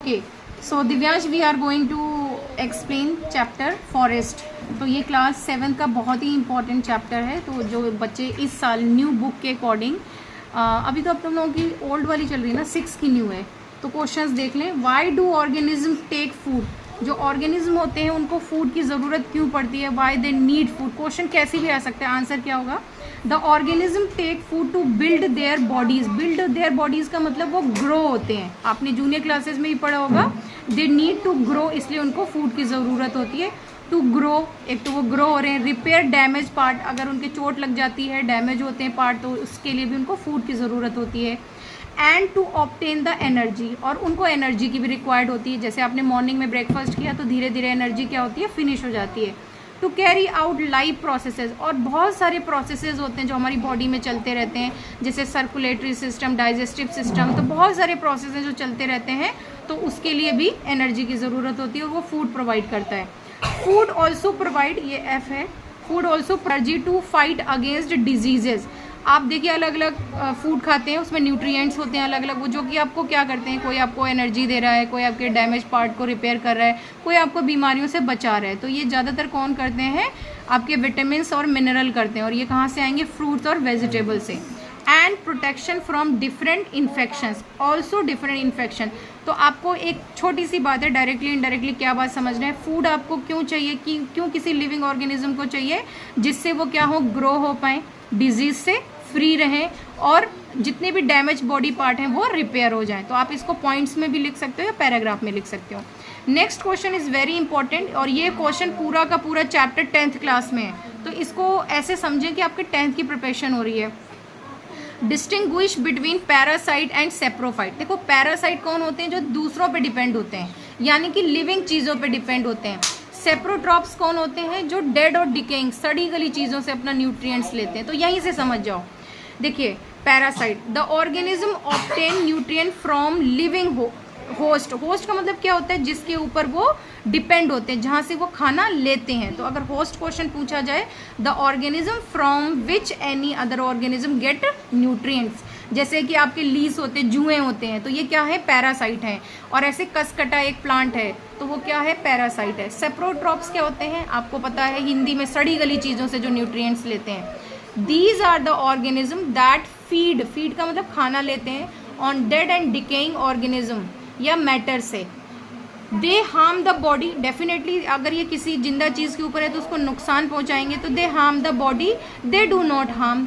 Okay, so Divyansh we are going to explain chapter forest. तो ये class 7 का बहुत ही इंपॉर्टेंट चैप्टर है। तो जो बच्चे इस साल न्यू बुक के अकॉर्डिंग, अभी तो आप लोगों की ओल्ड वाली चल रही है ना, 6 की न्यू है, तो क्वेश्चंस देख लें। Why do organism take food? जो ऑर्गेनिज्म होते हैं उनको फूड की ज़रूरत क्यों पड़ती है? Why they need food. Question कैसे भी आ सकता है, आंसर क्या होगा? The organism take food to build their bodies. Build their bodies का मतलब वो ग्रो होते हैं, आपने जूनियर क्लासेस में ही पढ़ा होगा। दे नीड टू ग्रो, इसलिए उनको फूड की ज़रूरत होती है। टू ग्रो, एक तो वो ग्रो हो रहे हैं। रिपेयर डैमेज पार्ट, अगर उनके चोट लग जाती है, डैमेज होते हैं पार्ट, तो उसके लिए भी उनको फूड की ज़रूरत होती है। And to obtain the energy, और उनको एनर्जी की भी रिक्वायर्ड होती है। जैसे आपने मॉर्निंग में ब्रेकफास्ट किया तो धीरे धीरे एनर्जी क्या होती है, फिनिश हो जाती है। To carry out life processes, और बहुत सारे प्रोसेसेस होते हैं जो हमारी बॉडी में चलते रहते हैं, जैसे सर्कुलेटरी सिस्टम, डाइजेस्टिव सिस्टम, तो बहुत सारे प्रोसेस हैं जो चलते रहते हैं, तो उसके लिए भी एनर्जी की ज़रूरत होती है और वो फूड प्रोवाइड करता है। फूड ऑल्सो प्रोवाइड, ये एफ है, food also energy to fight against diseases. आप देखिए अलग अलग फूड खाते हैं, उसमें न्यूट्रिएंट्स होते हैं अलग अलग, वो जो कि आपको क्या करते हैं, कोई आपको एनर्जी दे रहा है, कोई आपके डैमेज पार्ट को रिपेयर कर रहा है, कोई आपको बीमारियों से बचा रहा है। तो ये ज़्यादातर कौन करते हैं? आपके विटामिन्स और मिनरल करते हैं, और ये कहाँ से आएंगे? फ्रूट्स और वेजिटेबल से। And protection from different infections, also different infection. तो आपको एक छोटी सी बात है, डायरेक्टली इनडायरेक्टली क्या बात समझना है? फूड आपको क्यों चाहिए, कि क्यों किसी लिविंग ऑर्गेनिज्म को चाहिए? जिससे वो क्या हो, ग्रो हो पाए, डिजीज से फ्री रहें, और जितने भी डैमेज बॉडी पार्ट हैं वो रिपेयर हो जाएं। तो आप इसको पॉइंट्स में भी लिख सकते हो या पैराग्राफ में लिख सकते हो। Next question is very important, और ये क्वेश्चन पूरा का पूरा चैप्टर 10th क्लास में है, तो इसको ऐसे समझें कि आपके 10th की प्रिपरेशन हो रही है। Distinguish between parasite and saprophyte. देखो पैरासाइट कौन होते हैं? जो दूसरों पे डिपेंड होते हैं, यानी कि लिविंग चीज़ों पे डिपेंड होते हैं। सेप्रोट्रॉप्स कौन होते हैं? जो डेड और डिकेइंग, सड़ी गली चीज़ों से अपना न्यूट्रिएंट्स लेते हैं। तो यहीं से समझ जाओ। देखिए parasite, the organism obtain nutrient from living host. Host का मतलब क्या होता है? जिसके ऊपर वो डिपेंड होते हैं, जहाँ से वो खाना लेते हैं। तो अगर होस्ट क्वेश्चन पूछा जाए, the organism from which any other organism gate nutrients, जैसे कि आपके लीस होते हैं, जुएं होते हैं, तो ये क्या है? पैरासाइट है। और ऐसे कसकटा एक प्लांट है, तो वो क्या है? पैरासाइट है। सेप्रोट्रॉप्स क्या होते हैं? आपको पता है हिंदी में, सड़ी गली चीज़ों से जो न्यूट्रिएंट्स लेते हैं। These are the organism that feed, feed का मतलब खाना लेते हैं, on dead and decaying organism या मैटर से। They harm the body, definitely अगर ये किसी जिंदा चीज़ के ऊपर है तो उसको नुकसान पहुंचाएंगे, तो they harm the body, they do not harm।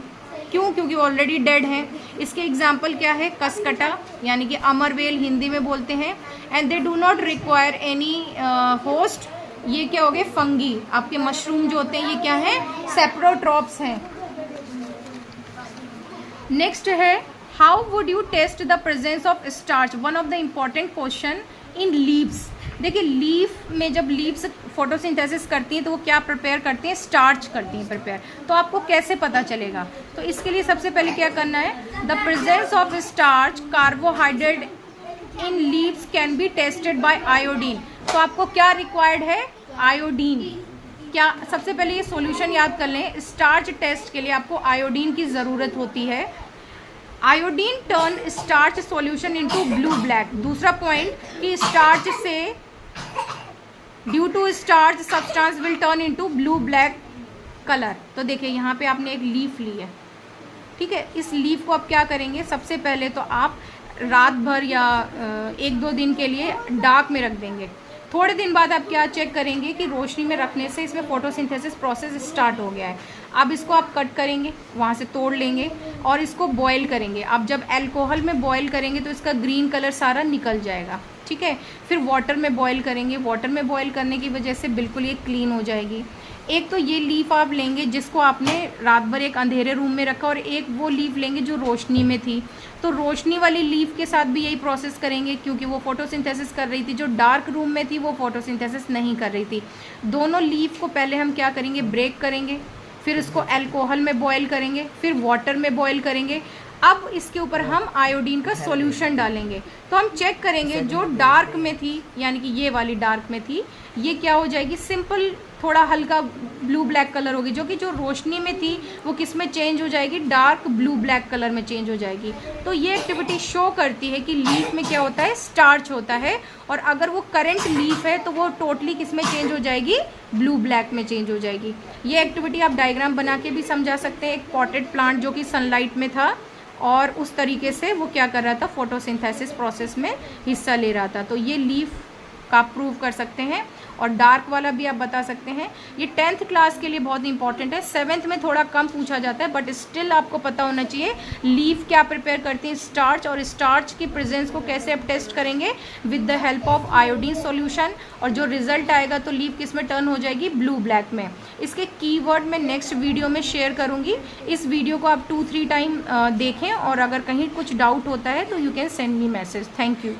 क्यों? क्योंकि ऑलरेडी डेड है। इसके एग्जाम्पल क्या है? कसकटा, यानी कि अमरवेल हिंदी में बोलते हैं। And they do not require any host, ये क्या हो गए? फंगी। आपके मशरूम जो होते हैं ये क्या है? सेप्रोट्रॉप्स हैं। नेक्स्ट है, how would you test the presence of starch? One of the important question in leaves. देखिए लीफ में जब लीव्स फोटोसिंथेसिस करती हैं तो वो क्या प्रिपेयर करती हैं? स्टार्च करती हैं प्रिपेयर। तो आपको कैसे पता चलेगा? तो इसके लिए सबसे पहले क्या करना है? The presence of starch carbohydrate in leaves can be tested by iodine. तो आपको क्या रिक्वायर्ड है? आयोडीन। क्या? सबसे पहले ये सॉल्यूशन याद कर लें। स्टार्च टेस्ट के लिए आपको आयोडीन की ज़रूरत होती है। Iodine turn starch solution into blue black. दूसरा पॉइंट कि स्टार्च से, due to starch substance will turn into blue black colour. तो देखिए यहाँ पे आपने एक लीफ ली है, ठीक है। इस लीफ को आप क्या करेंगे? सबसे पहले तो आप रात भर या 1-2 दिन के लिए डार्क में रख देंगे। थोड़े दिन बाद आप क्या चेक करेंगे कि रोशनी में रखने से इसमें फोटोसिंथेसिस प्रोसेस स्टार्ट हो गया है। अब इसको आप कट करेंगे, वहाँ से तोड़ लेंगे और इसको बॉयल करेंगे। आप जब अल्कोहल में बॉयल करेंगे तो इसका ग्रीन कलर सारा निकल जाएगा, ठीक है। फिर वाटर में बॉयल करेंगे, वाटर में बॉयल करने की वजह से बिल्कुल ये क्लीन हो जाएगी। एक तो ये लीफ आप लेंगे जिसको आपने रात भर एक अंधेरे रूम में रखा, और एक वो लीफ लेंगे जो रोशनी में थी। तो रोशनी वाली लीफ के साथ भी यही प्रोसेस करेंगे, क्योंकि वो फोटोसिंथेसिस कर रही थी। जो डार्क रूम में थी वो फोटोसिंथेसिस नहीं कर रही थी। दोनों लीफ को पहले हम क्या करेंगे? ब्रेक करेंगे, फिर इसको अल्कोहल में बॉयल करेंगे, फिर वाटर में बॉयल करेंगे। अब इसके ऊपर हम आयोडीन का सॉल्यूशन डालेंगे। तो हम चेक करेंगे जो डार्क में थी, यानी कि ये वाली डार्क में थी, ये क्या हो जाएगी? सिंपल थोड़ा हल्का ब्लू ब्लैक कलर होगी, जो कि जो रोशनी में थी वो किस में चेंज हो जाएगी, डार्क ब्लू ब्लैक कलर में चेंज हो जाएगी। तो ये एक्टिविटी शो करती है कि लीफ में क्या होता है, स्टार्च होता है, और अगर वो करंट लीफ है तो वो टोटली किस में चेंज हो जाएगी, ब्लू ब्लैक में चेंज हो जाएगी। ये एक्टिविटी आप डायग्राम बना के भी समझा सकते हैं। एक पॉटेड प्लांट जो कि सनलाइट में था और उस तरीके से वो क्या कर रहा था, फोटोसिंथेसिस प्रोसेस में हिस्सा ले रहा था। तो ये लीफ का प्रूव कर सकते हैं, और डार्क वाला भी आप बता सकते हैं। ये 10th क्लास के लिए बहुत इंपॉर्टेंट है। 7th में थोड़ा कम पूछा जाता है, बट स्टिल आपको पता होना चाहिए लीफ क्या प्रिपेयर करती है, स्टार्च, और स्टार्च की प्रेजेंस को कैसे आप टेस्ट करेंगे, with the help of iodine solution, और जो रिजल्ट आएगा तो लीफ किस में टर्न हो जाएगी, ब्लू ब्लैक में। इसके कीवर्ड मैं नेक्स्ट वीडियो में शेयर करूँगी। इस वीडियो को आप 2-3 टाइम देखें, और अगर कहीं कुछ डाउट होता है तो you can send me message. Thank you.